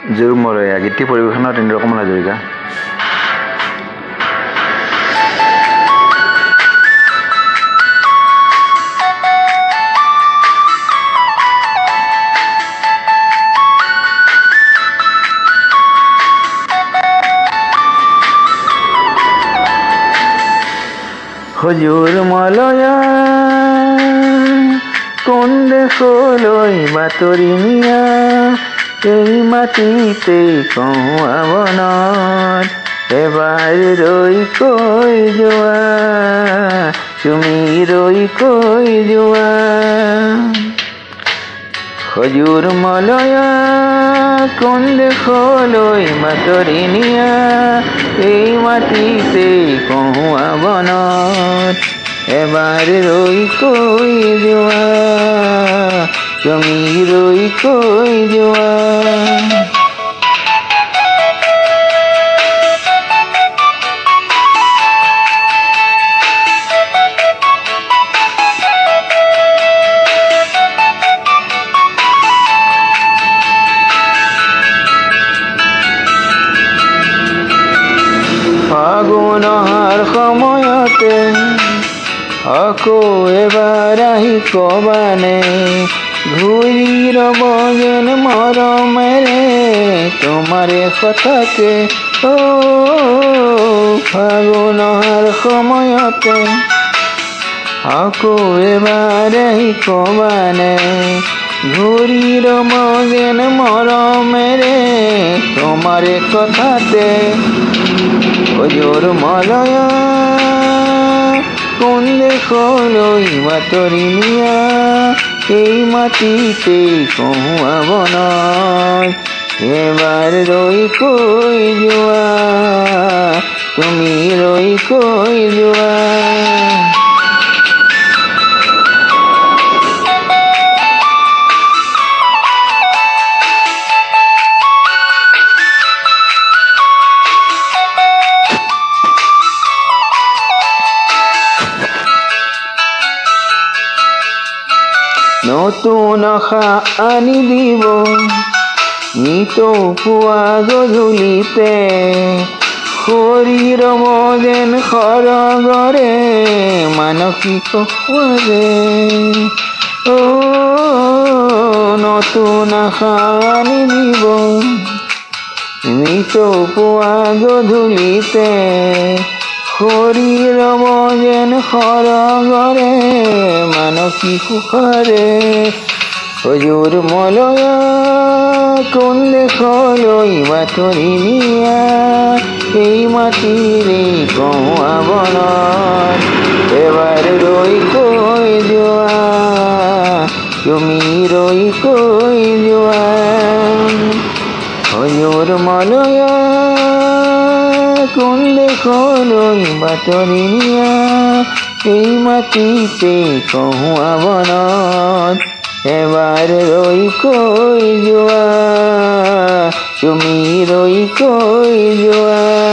জোৰ মৰয়া গীতি পৰিৱেশনত ইন্দ্ৰকমল হাজৰিকা। হজুৰ মলয়া কোন দেশলৈ বাতৰি নিয়া, এই মাটিতে কহুৱা বনত এবাৰ ৰৈ কৈ যোৱা, তুমি ৰৈ কৈ যোৱা। হজুৰ মলয়া কোন দেশলৈ বাতৰি নিয়া, এই মাটিতে কহুৱা বনত এবাৰ ৰৈ কৈ যোৱা, তুমি ৰৈ কৈ যোৱা। ফাগুনৰ সময়তে আকৌ এবাৰ আহি কবানে, ঘূৰি ৰব যেন মৰমেৰে তোমাৰে কথাকে। ফাগুনৰ সময়তে আকৌ এবাৰ আহি কবানে, ঘূৰি ৰব যেন মৰমেৰে তোমাৰে কথাতে। হজুৰ মলয়া কোন দেশলৈ বাতৰি নিয়া, এই মাটিতে কহুৱা বনত এবাৰ ৰৈ কৈ যোৱা, তুমি ৰৈ কৈ যোৱা। নতুন আশা আনি দিব নিতৌ পুৱা গধূলিতে, শৰীৰ যেন সৰগৰে মানসিক সোৱাদে। নতুন আশা আনি দিব নিতৌ পুৱা গধূলিতে, শৰীৰ যেন সৰগৰে মানসিক সুখৰে। হজুৰ মলয়া কোন দেশলৈ বাতৰি নিয়া, এই মাটিৰে কহুৱা বনত এবাৰ ৰৈ কৈ যোৱা, তুমি ৰৈ কৈ যোৱা। হজুৰ মলয়া কোন দেশলৈ বাতৰি নিয়া, এই মাটিতে কহুৱা বনত এবাৰ ৰৈ কৈ যোৱা, তুমি ৰৈ কৈ যোৱা।